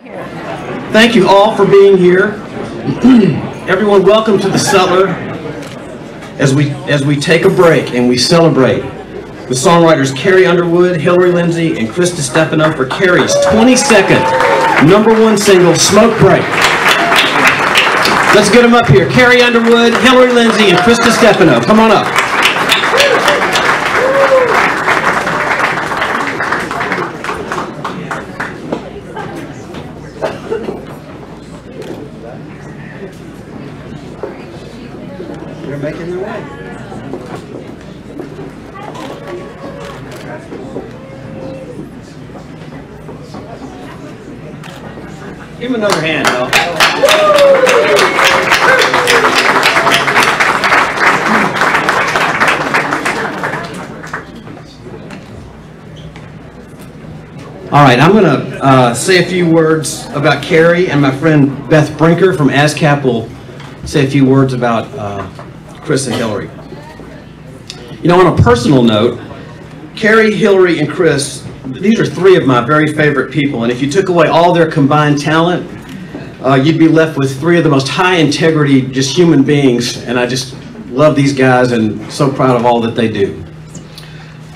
Thank you all for being here. Everyone, welcome to the Cellar as we take a break and we celebrate the songwriters Carrie Underwood, Hilary Lindsay, and Chris DiStefano for Carrie's 22nd #1 single, Smoke Break. Let's get them up here. Carrie Underwood, Hilary Lindsay, and Chris DiStefano. Come on up. They're making their way. Give him another hand, though. All right, I'm going to say a few words about Carrie, and my friend Beth Brinker from ASCAP will say a few words about Chris and Hilary. You know, on a personal note, Carrie, Hilary, and Chris, these are three of my very favorite people, and if you took away all their combined talent, you'd be left with three of the most high integrity, just human beings, and I just love these guys and so proud of all that they do.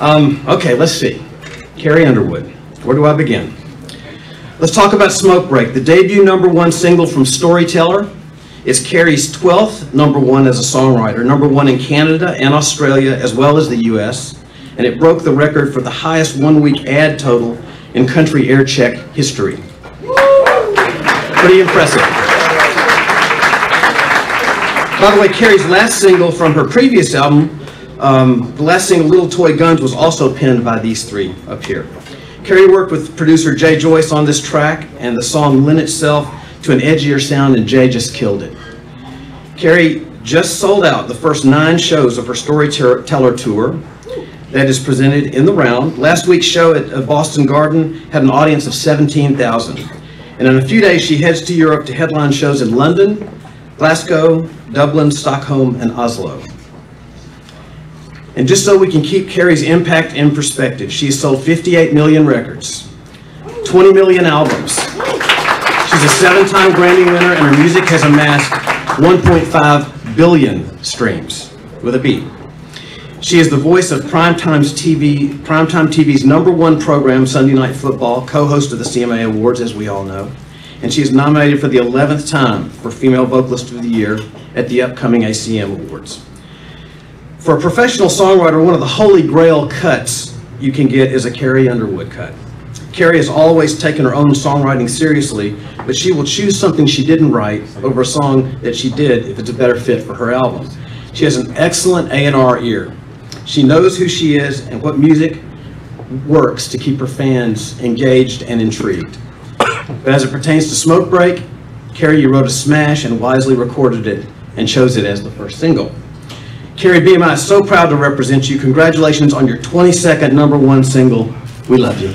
Okay, let's see. Carrie Underwood, where do I begin? Let's talk about Smoke Break, the debut #1 single from Storyteller. It's Carrie's 12th #1 as a songwriter, #1 in Canada and Australia as well as the US, and it broke the record for the highest one-week ad total in country air check history. Pretty impressive. By the way, Carrie's last single from her previous album, the last single, Little Toy Guns, was also penned by these three up here. Carrie worked with producer Jay Joyce on this track, and the song lent itself to an edgier sound, and Jay just killed it. Carrie just sold out the first 9 shows of her Storyteller tour that is presented in the round. Last week's show at Boston Garden had an audience of 17,000. And in a few days, she heads to Europe to headline shows in London, Glasgow, Dublin, Stockholm, and Oslo. And just so we can keep Carrie's impact in perspective, she's sold 58 million records, 20 million albums. She's a 7-time Grammy winner, and her music has amassed 1.5 billion streams, with a B. She is the voice of Primetime TV's #1 program, Sunday Night Football, co-host of the CMA Awards, as we all know. And she is nominated for the 11th time for Female Vocalist of the Year at the upcoming ACM Awards. For a professional songwriter, one of the holy grail cuts you can get is a Carrie Underwood cut. Carrie has always taken her own songwriting seriously, but she will choose something she didn't write over a song that she did if it's a better fit for her album. She has an excellent A&R ear. She knows who she is and what music works to keep her fans engaged and intrigued. But as it pertains to Smoke Break, Carrie, you wrote a smash and wisely recorded it and chose it as the first single. Carrie, BMI is so proud to represent you. Congratulations on your 22nd #1 single. We love you.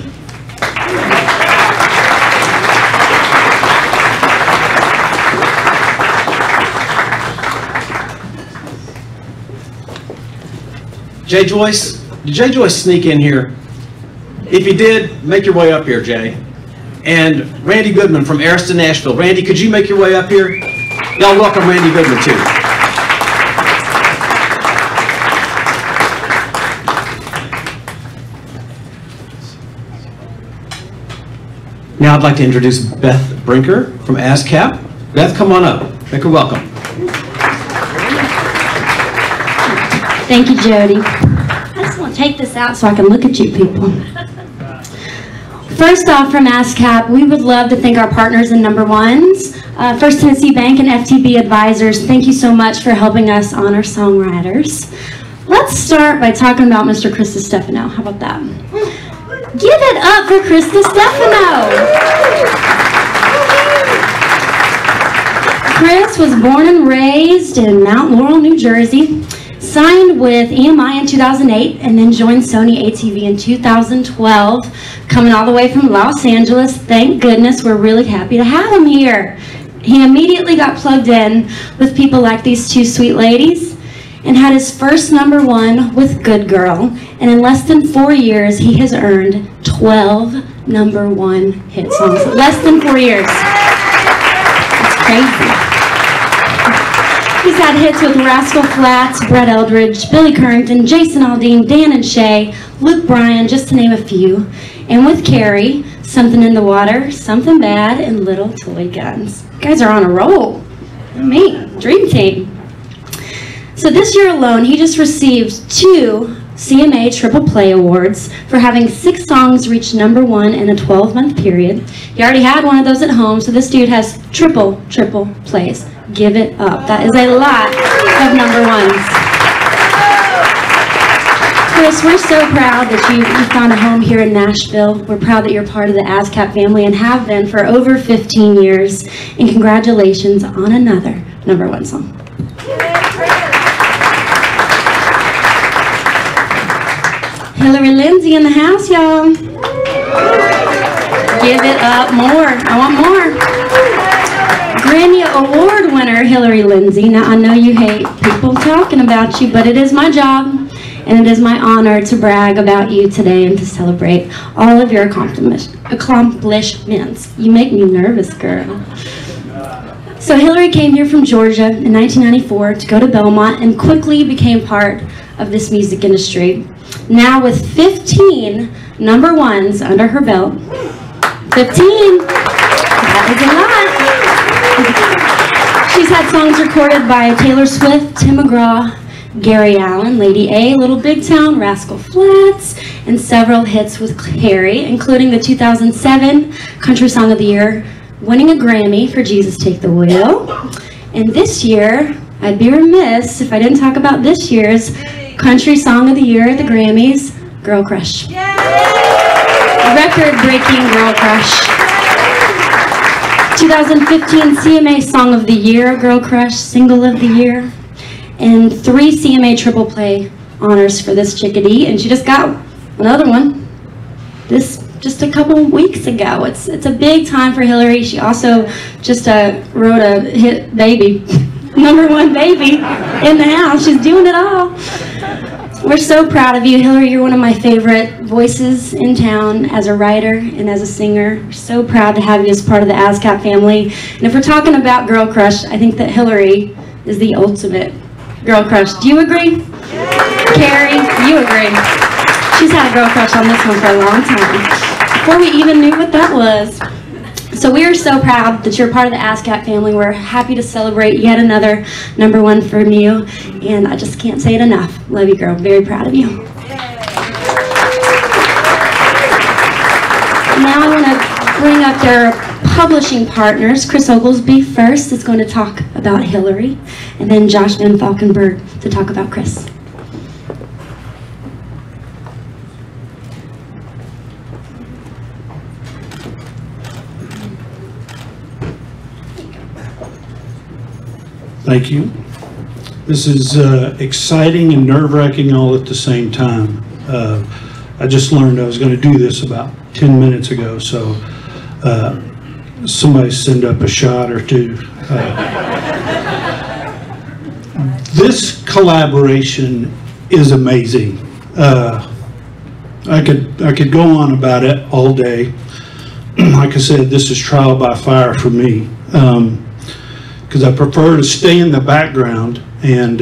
Jay Joyce, did Jay Joyce sneak in here? If he did, make your way up here, Jay. And Randy Goodman from Ariston, Nashville. Randy, could you make your way up here? Y'all welcome Randy Goodman too. Now I'd like to introduce Beth Brinker from ASCAP. Beth, come on up. Make her welcome. Thank you, Jody. I just want to take this out so I can look at you people. First off, from ASCAP, we would love to thank our partners in #1s, First Tennessee Bank and FTB Advisors. Thank you so much for helping us honor songwriters. Let's start by talking about Mr. Chris DiStefano. How about that? Give it up for Chris DiStefano! Chris was born and raised in Mount Laurel, New Jersey. Signed with EMI in 2008 and then joined Sony ATV in 2012, coming all the way from Los Angeles. Thank goodness, we're really happy to have him here. He immediately got plugged in with people like these two sweet ladies and had his first #1 with Good Girl, and in less than 4 years he has earned 12 #1 hit songs. Less than 4 years. It's crazy. He's had hits with Rascal Flatts, Brett Eldridge, Billy Currington, Jason Aldean, Dan and Shay, Luke Bryan, just to name a few. And with Carrie, Something in the Water, Something Bad, and Little Toy Guns. You guys are on a roll. Me, dream team. So this year alone, he just received 2 CMA Triple Play Awards for having 6 songs reach #1 in a 12-month period. He already had one of those at home, so this dude has triple plays. Give it up. That is a lot of #1s. Chris, we're so proud that you found a home here in Nashville. We're proud that you're part of the ASCAP family and have been for over 15 years. And congratulations on another #1 song. Hilary Lindsay in the house, y'all. Give it up more. I want more. Grammy Award winner Hilary Lindsay. Now, I know you hate people talking about you, but it is my job, and it is my honor to brag about you today and to celebrate all of your accomplishments. You make me nervous, girl. So Hilary came here from Georgia in 1994 to go to Belmont and quickly became part of this music industry. Now with 15 #1s under her belt. 15! That is a lot. She's had songs recorded by Taylor Swift, Tim McGraw, Gary Allan, Lady A, Little Big Town, Rascal Flatts, and several hits with Harry, including the 2007 Country Song of the Year, winning a Grammy for Jesus Take the Wheel. And this year, I'd be remiss if I didn't talk about this year's Country Song of the Year at the Grammys, Girl Crush. Record-breaking Girl Crush. 2015 CMA Song of the Year, Girl Crush, Single of the Year, and 3 CMA Triple Play honors for this chickadee, and she just got another one just a couple weeks ago. It's a big time for Hilary. She also just wrote a hit baby, #1 baby in the house. She's doing it all. We're so proud of you, Hilary. You're one of my favorite voices in town as a writer and as a singer. We're so proud to have you as part of the ASCAP family. And if we're talking about Girl Crush, I think that Hilary is the ultimate Girl Crush. Do you agree? Carrie, you agree? She's had a Girl Crush on this one for a long time, before we even knew what that was. So we are so proud that you're part of the ASCAP family. We're happy to celebrate yet another #1 from you. And I just can't say it enough. Love you, girl. Very proud of you. Now I want to bring up their publishing partners. Chris Oglesby first is going to talk about Hilary, and then Josh Van Falkenberg to talk about Chris. Thank you. This is exciting and nerve-wracking all at the same time. I just learned I was going to do this about 10 minutes ago, so somebody send up a shot or two. This collaboration is amazing. I could go on about it all day. Like I said, this is trial by fire for me. Because I prefer to stay in the background and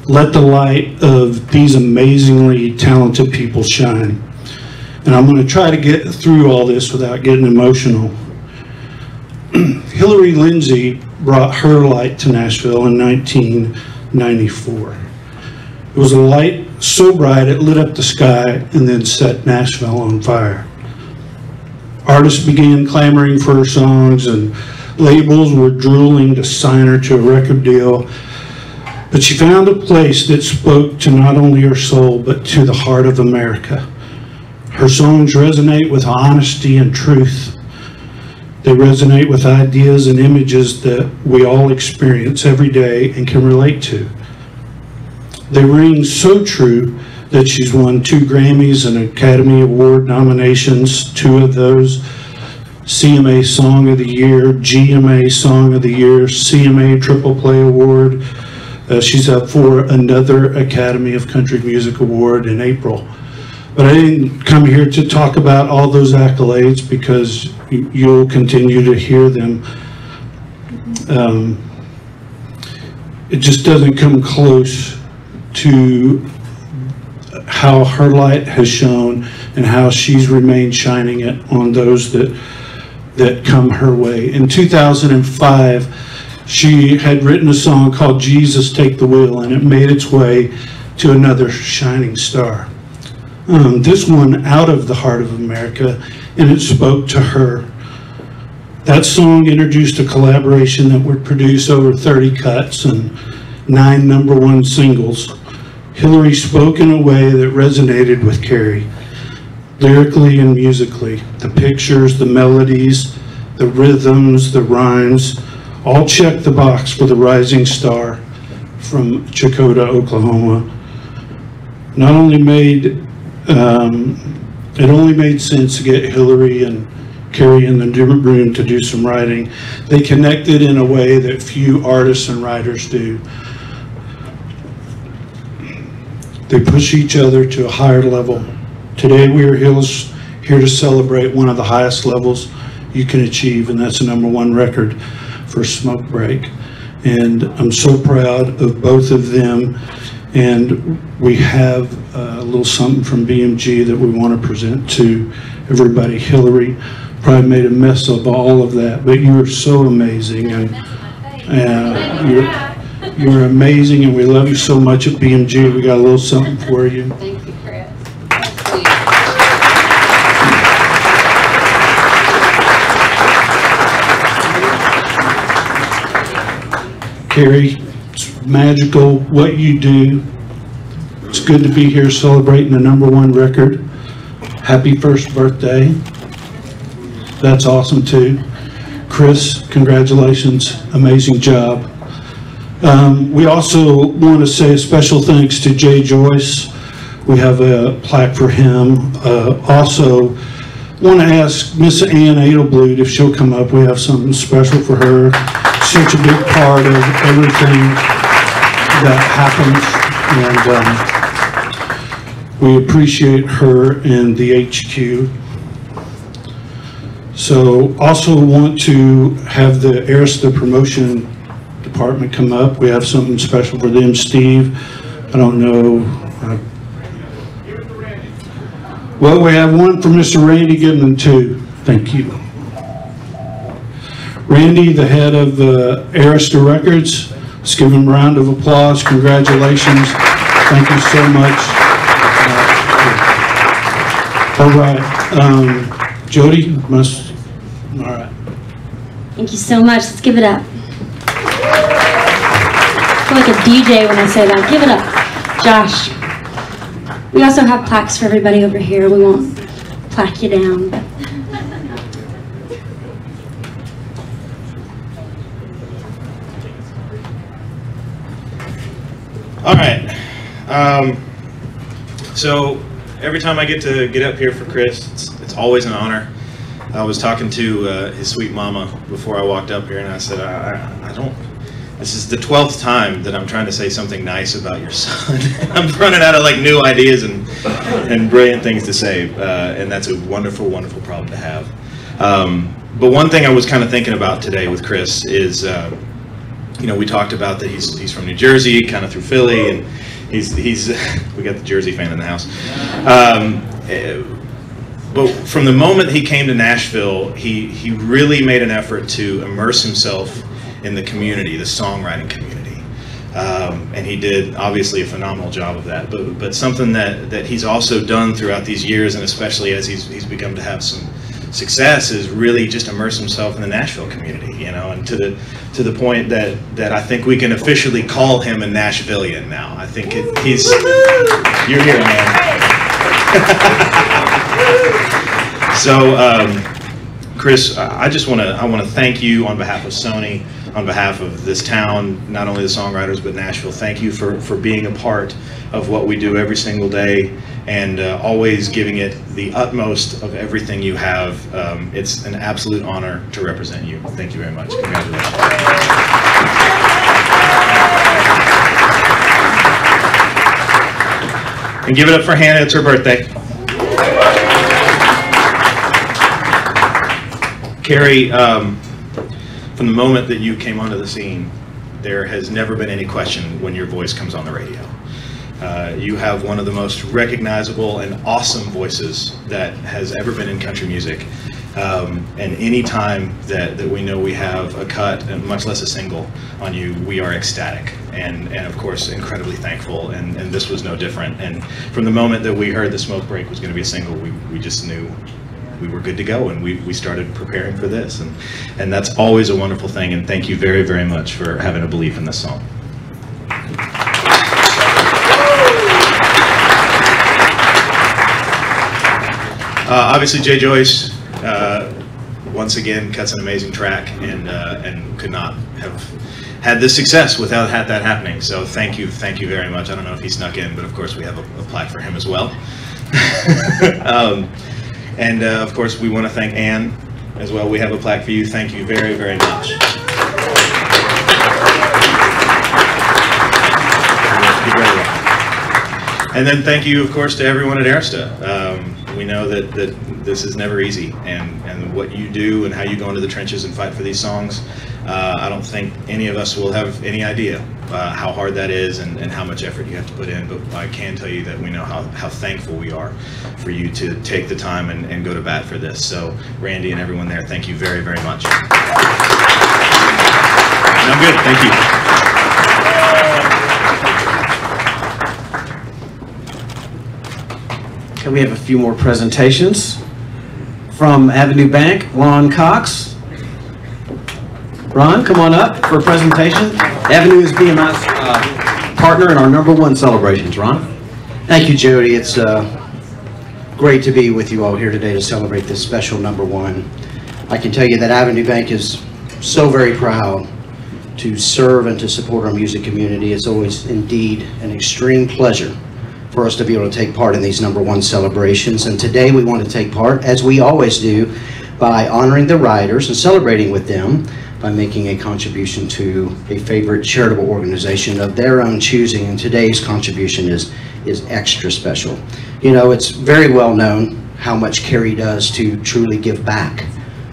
let the light of these amazingly talented people shine. And I'm going to try to get through all this without getting emotional. Hilary Lindsay brought her light to Nashville in 1994. It was a light so bright it lit up the sky and then set Nashville on fire. Artists began clamoring for her songs and labels were drooling to sign her to a record deal, but she found a place that spoke to not only her soul, but to the heart of America. Her songs resonate with honesty and truth. They resonate with ideas and images that we all experience every day and can relate to. They ring so true that she's won 2 Grammys and Academy Award nominations, 2 of those CMA Song of the Year, GMA Song of the Year, CMA Triple Play Award. She's up for another Academy of Country Music Award in April. But I didn't come here to talk about all those accolades because you'll continue to hear them. It just doesn't come close to how her light has shone and how she's remained shining it on those that come her way. In 2005, she had written a song called Jesus Take the Wheel, and it made its way to another shining star. This one, Out of the Heart of America, and it spoke to her. That song introduced a collaboration that would produce over 30 cuts and 9 #1 singles. Hilary spoke in a way that resonated with Carrie, lyrically and musically. The pictures, the melodies, the rhythms, the rhymes, all checked the box for the rising star from Chakota, Oklahoma. Not only made, it only made sense to get Hilary and Carrie in the room to do some writing. They connected in a way that few artists and writers do. They push each other to a higher level. Today we are here to celebrate one of the highest levels you can achieve, and that's a #1 record for Smoke Break. And I'm so proud of both of them. And we have a little something from BMG that we want to present to everybody. Hilary probably made a mess of all of that, but you are so amazing, and you're amazing, and we love you so much at BMG. We got a little something for you. Thank you, Chris. Carrie, it's magical what you do. It's good to be here celebrating the #1 record. Happy first birthday. That's awesome too. Chris, congratulations. Amazing job. We also want to say a special thanks to Jay Joyce. We have a plaque for him. Also, want to ask Miss Ann Adelblut if she'll come up. We have something special for her. Such a big part of everything that happens, and we appreciate her and the HQ. So also want to have the Arista promotion department come up. We have something special for them. Steve, I don't know. Well, we have one for Mr. Randy Goodman too. Thank you. Randy, the head of Arista Records. Let's give him a round of applause. Congratulations. Thank you so much. All right. Jody, all right. Thank you so much. Let's give it up. I feel like a DJ when I say that. Give it up. Josh. We also have plaques for everybody over here. We won't plaque you down. All right. So every time I get to get up here for Chris, it's always an honor. I was talking to his sweet mama before I walked up here, and I said, I don't. This is the 12th time that I'm trying to say something nice about your son. I'm running out of like new ideas and brilliant things to say, and that's a wonderful, wonderful problem to have. But one thing I was kind of thinking about today with Chris is, you know, we talked about that he's from New Jersey, kind of through Philly, and he's we got the Jersey fan in the house. But from the moment he came to Nashville, he really made an effort to immerse himself in the community, the songwriting community, and he did obviously a phenomenal job of that. But something that he's also done throughout these years, and especially as he's begun to have some success, is really just immerse himself in the Nashville community, you know, and to the point that I think we can officially call him a Nashvillian now. I think he's you're here, man. So, Chris, I want to thank you on behalf of Sony, on behalf of this town, not only the songwriters but Nashville. Thank you for being a part of what we do every single day, and always giving it the utmost of everything you have. It's an absolute honor to represent you. Thank you very much. Congratulations. And give it up for Hannah. It's her birthday. Carrie, from the moment that you came onto the scene, there has never been any question when your voice comes on the radio. You have one of the most recognizable and awesome voices that has ever been in country music. And any time that we know we have a cut, and much less a single, on you, we are ecstatic and of course incredibly thankful, and this was no different. And from the moment that we heard the Smoke Break was going to be a single, we just knew we were good to go, and we started preparing for this, and that's always a wonderful thing. And thank you very, very much for having a belief in this song. Obviously, Jay Joyce once again cuts an amazing track, and could not have had this success without that happening. So thank you very much. I don't know if he snuck in, but of course we have a plaque for him as well. And of course we want to thank Ann as well. We have a plaque for you. Thank you very, very much. And then thank you, of course, to everyone at Arista. We know that this is never easy, and what you do and how you go into the trenches and fight for these songs, I don't think any of us will have any idea how hard that is and how much effort you have to put in, but I can tell you that we know how thankful we are for you to take the time and go to bat for this. So Randy and everyone there, thank you very, very much. And I'm good, thank you. Okay, we have a few more presentations. From Avenue Bank, Ron Cox. Ron, come on up for a presentation. Avenue is BMI's partner in our #1 celebrations. Ron? Thank you, Jody. It's great to be with you all here today to celebrate this special #1. I can tell you that Avenue Bank is so very proud to serve and to support our music community. It's always indeed an extreme pleasure for us to be able to take part in these #1 celebrations. And today we want to take part, as we always do, by honoring the writers and celebrating with them by making a contribution to a favorite charitable organization of their own choosing. And today's contribution is extra special. You know, it's very well known how much Carrie does to truly give back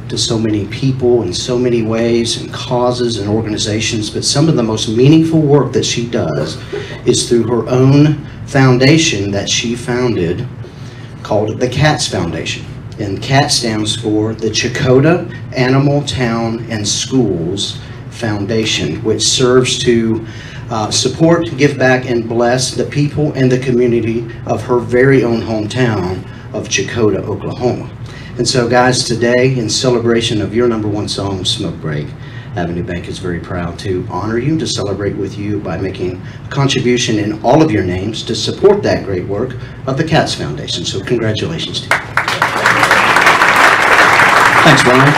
to so many people in so many ways and causes and organizations, but some of the most meaningful work that she does is through her own foundation that she founded called the CATS Foundation. And CAT stands for the Chakotah Animal Town and Schools Foundation, which serves to support, give back, and bless the people and the community of her very own hometown of Chakotah, Oklahoma. And so guys, today, in celebration of your #1 song, Smoke Break, Avenue Bank is very proud to honor you, to celebrate with you by making a contribution in all of your names to support that great work of the CATS Foundation. So congratulations to you. Thanks, Ron.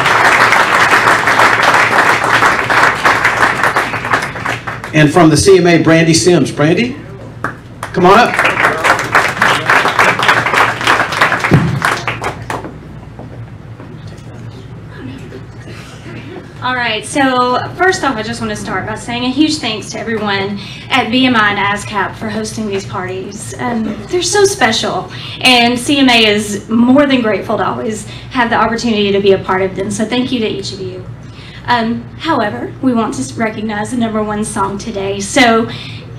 And from the CMA, Brandy Sims. Brandy, come on up. All right, so first off, I just want to start by saying a huge thanks to everyone at BMI and ASCAP for hosting these parties. They're so special, and CMA is more than grateful to always have the opportunity to be a part of them, so thank you to each of you. However, we want to recognize the #1 song today. So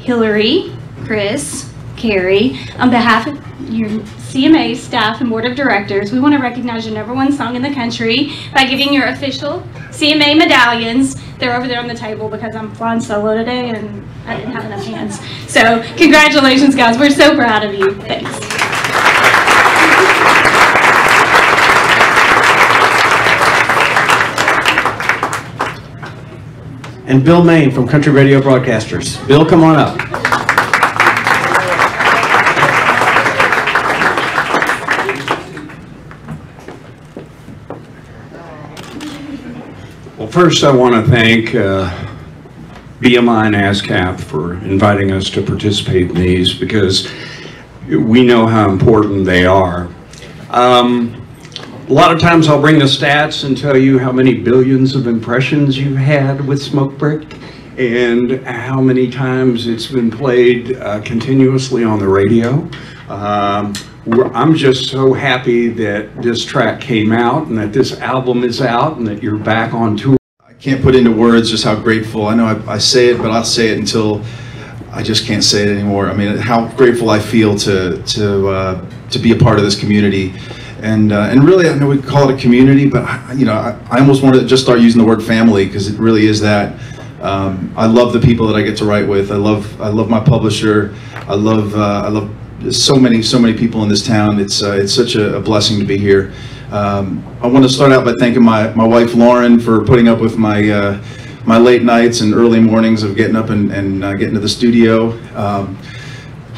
Hilary, Chris, Carrie, on behalf of your CMA staff and board of directors, we want to recognize your #1 song in the country by giving your official CMA medallions. They're over there on the table because I'm flying solo today and I didn't have enough hands. So congratulations, guys. We're so proud of you. Thanks. And Bill Main from Country Radio Broadcasters. Bill, come on up. Well, first I want to thank BMI and ASCAP for inviting us to participate in these, because we know how important they are. A lot of times I'll bring the stats and tell you how many billions of impressions you've had with Smoke Break and how many times it's been played continuously on the radio. I'm just so happy that this track came out and that this album is out and that you're back on tour. I can't put into words just how grateful. I know I say it, but I'll say it until I just can't say it anymore. I mean, how grateful I feel to be a part of this community. And really, I know we call it a community, but I almost want to just start using the word family, because it really is that. I love the people that I get to write with. I love my publisher. I love so many people in this town. It's such a blessing to be here. I want to start out by thanking my wife Lauren for putting up with my my late nights and early mornings of getting up and getting to the studio.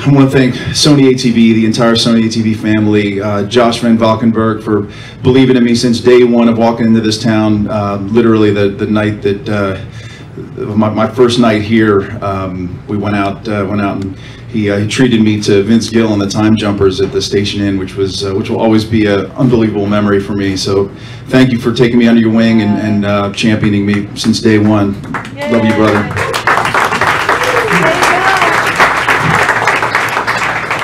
I want to thank Sony ATV, the entire Sony ATV family, Josh Van Valkenburg for believing in me since day one of walking into this town. Literally the night that my first night here, we went out and he treated me to Vince Gill and the Time Jumpers at the Station Inn, which will always be an unbelievable memory for me. So thank you for taking me under your wing and championing me since day one. Yay. Love you, brother.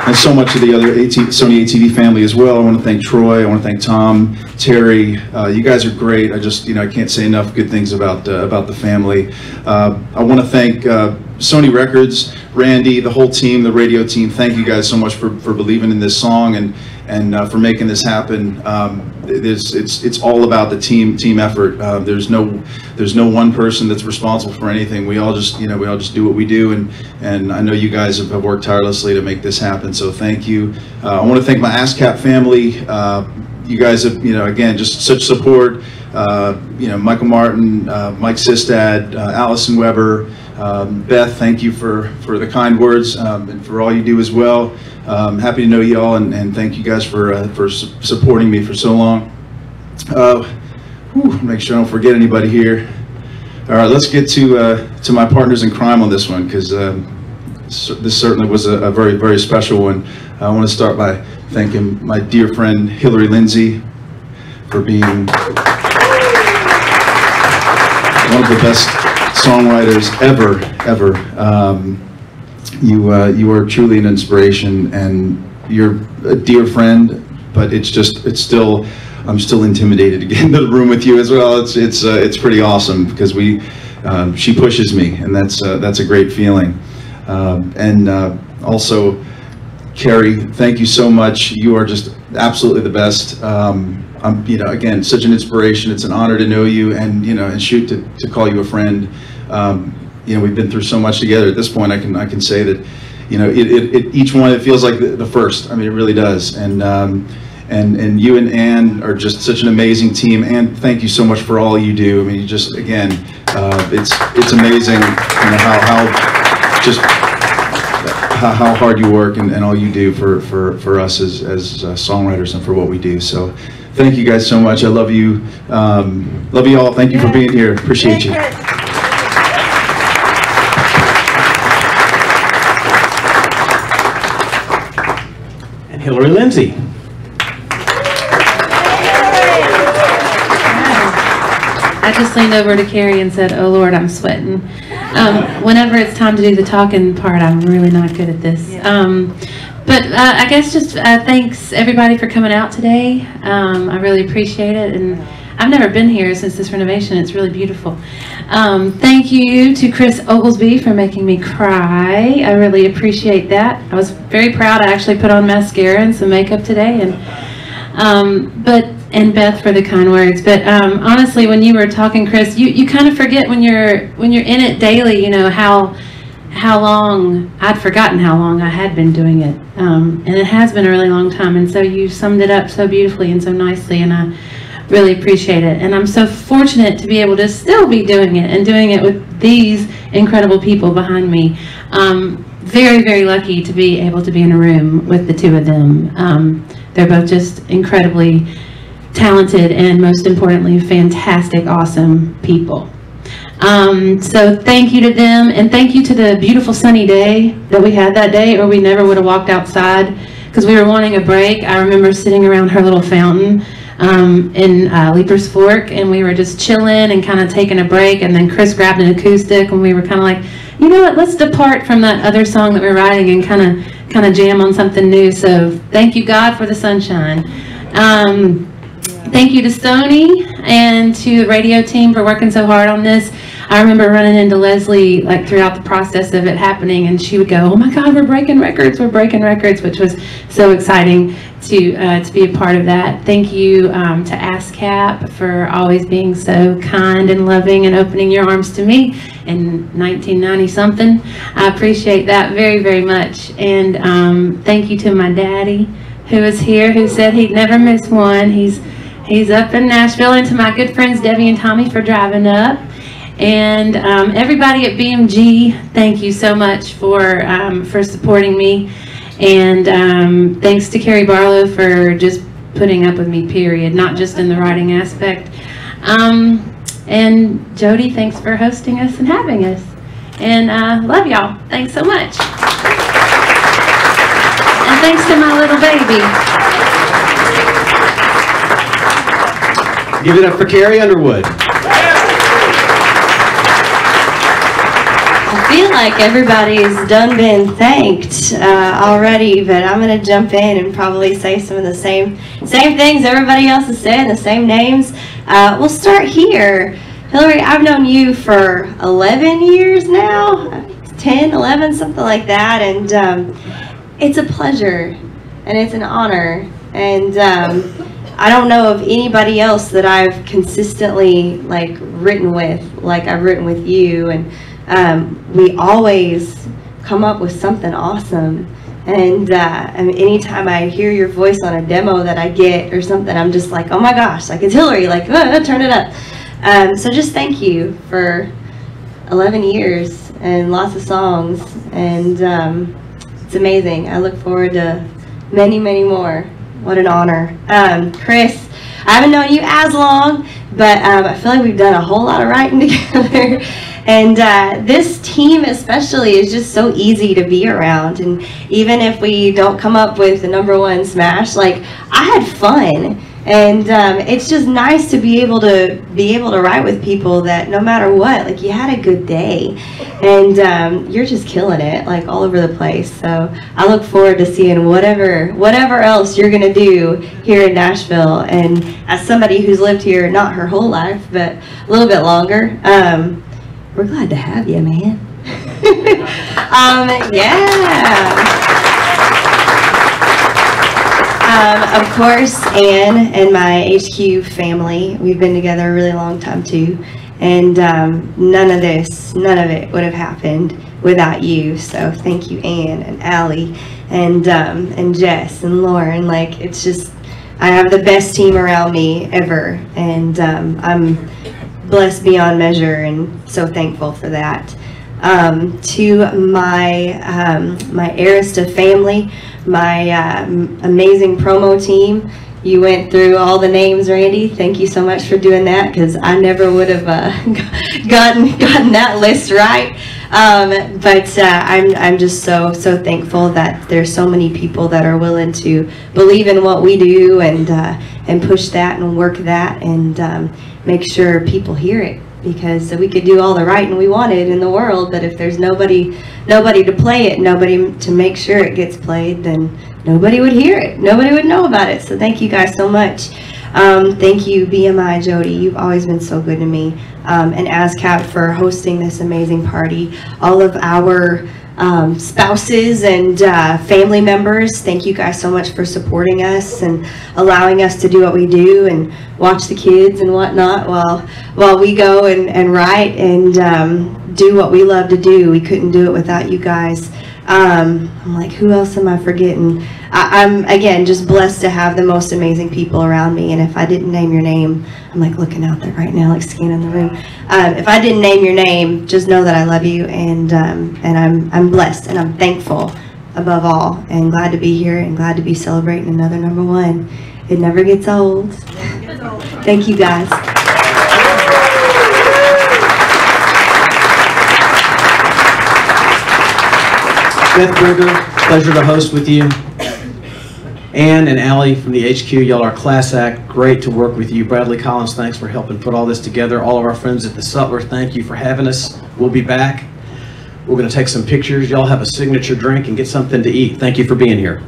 And so much of the other Sony ATV family as well. I want to thank Troy. I want to thank Tom, Terry. You guys are great. I just, I can't say enough good things about the family. I want to thank Sony Records, Randy, the whole team, the radio team. Thank you guys so much for believing in this song and for making this happen. It's all about the team effort. There's no one person that's responsible for anything. We all just do what we do, and I know you guys have worked tirelessly to make this happen. So thank you. I want to thank my ASCAP family. You guys have again just such support. Michael Martin, Mike Sistad, Allison Weber, Beth. Thank you for the kind words and for all you do as well. Happy to know you all, and thank you guys for supporting me for so long. Make sure I don't forget anybody here. All right, let's get to my partners in crime on this one, because this certainly was a very, very special one. I want to start by thanking my dear friend Hilary Lindsay for being one of the best songwriters ever. You are truly an inspiration, and you're a dear friend, but I'm still intimidated to get into the room with you as well. It's pretty awesome, because she pushes me, and that's a great feeling. Also, Carrie, thank you so much. You are just absolutely the best. Again, such an inspiration. It's an honor to know you, and shoot, to call you a friend. We've been through so much together. At this point, I can say that, each one, it feels like the first. I mean, it really does. And you and Ann are just such an amazing team. And thank you so much for all you do. I mean, you just, again, it's amazing, how hard you work and all you do for us as songwriters and for what we do. So thank you guys so much. I love you. Love you all. Thank you for being here. Appreciate you. And Hilary Lindsay. I just leaned over to Carrie and said, "Oh Lord, I'm sweating." Whenever it's time to do the talking part, I'm really not good at this. But I guess just thanks everybody for coming out today. I really appreciate it, and I've never been here since this renovation. It's really beautiful. Thank you to Chris Oglesby for making me cry. I really appreciate that. I was very proud. I actually put on mascara and some makeup today, and Beth for the kind words. But honestly, when you were talking, Chris, you kind of forget when you're in it daily, how long, I'd forgotten how long I had been doing it. And it has been a really long time, and so you summed it up so beautifully and so nicely, and I really appreciate it. And I'm so fortunate to be able to still be doing it, and doing it with these incredible people behind me. Very, very lucky to be able to be in a room with the two of them. They're both just incredibly talented and, most importantly, fantastic, awesome people. So thank you to them, and thank you to the beautiful sunny day that we had that day, or we never would have walked outside, because we were wanting a break. I remember sitting around her little fountain in Leaper's Fork, and we were just chilling and kind of taking a break, and then Chris grabbed an acoustic, and we were kind of like, you know what, let's depart from that other song that we're writing and kind of kind of jam on something new. So thank you, God, for the sunshine. Thank you to Sony and to the radio team for working so hard on this. I remember running into Leslie like throughout the process of it happening, and she would go, "Oh my God, we're breaking records, which was so exciting to be a part of that. Thank you to ASCAP for always being so kind and loving and opening your arms to me in 1990 something. I appreciate that very, very much. And thank you to my daddy who is here, who said he'd never miss one. He's up in Nashville, and to my good friends Debbie and Tommy for driving up. And everybody at BMG, thank you so much for supporting me. And thanks to Carrie Barlow for just putting up with me, period, not just in the writing aspect. And Jody, thanks for hosting us and having us. And love y'all. Thanks so much. And thanks to my little baby. Give it up for Carrie Underwood. I feel like everybody's done been thanked already, but I'm going to jump in and probably say some of the same things everybody else has said, the same names. We'll start here. Hilary, I've known you for 11 years now, 10, 11, something like that, and it's a pleasure and it's an honor, and I don't know of anybody else that I've consistently like written with like I've written with you, and we always come up with something awesome. And anytime I hear your voice on a demo that I get or something, I'm just like, oh my gosh, like it's Hilary, like turn it up. So just thank you for 11 years and lots of songs, and it's amazing. I look forward to many, many more. What an honor. Chris, I haven't known you as long, but I feel like we've done a whole lot of writing together. And this team especially is just so easy to be around. And even if we don't come up with the #1 smash, like I had fun. And it's just nice to be able to write with people that no matter what, like you had a good day, and you're just killing it like all over the place. So I look forward to seeing whatever else you're gonna do here in Nashville. And as somebody who's lived here not her whole life but a little bit longer, we're glad to have you, man. Yeah. Of course, Anne and my HQ family, we've been together a really long time too, and none of it would have happened without you. So thank you, Anne and Allie and Jess and Lauren. Like it's just, I have the best team around me ever, and I'm blessed beyond measure and so thankful for that. To my my Arista family, my amazing promo team. You went through all the names, Randy. Thank you so much for doing that, because I never would have gotten that list right. But I'm just so thankful that there's so many people that are willing to believe in what we do and push that and work that and make sure people hear it. Because we could do all the writing we wanted in the world, but if there's nobody to play it, nobody to make sure it gets played, then nobody would hear it. Nobody would know about it. So thank you guys so much. Thank you, BMI, Jody. You've always been so good to me. And ASCAP for hosting this amazing party. All of our spouses and family members, thank you guys so much for supporting us and allowing us to do what we do and watch the kids and whatnot while we go and write and do what we love to do. We couldn't do it without you guys. I'm like, who else am I forgetting? I'm again just blessed to have the most amazing people around me, and if I didn't name your name, I'm like looking out there right now, like scanning the room. If I didn't name your name, just know that I love you, and I'm blessed and I'm thankful above all, and glad to be here and glad to be celebrating another #1. It never gets old. Thank you guys. Beth Brinker, pleasure to host with you. Ann and Allie from the HQ, y'all are class act. Great to work with you. Bradley Collins, thanks for helping put all this together. All of our friends at the Sutler, thank you for having us. We'll be back. We're going to take some pictures. Y'all have a signature drink and get something to eat. Thank you for being here.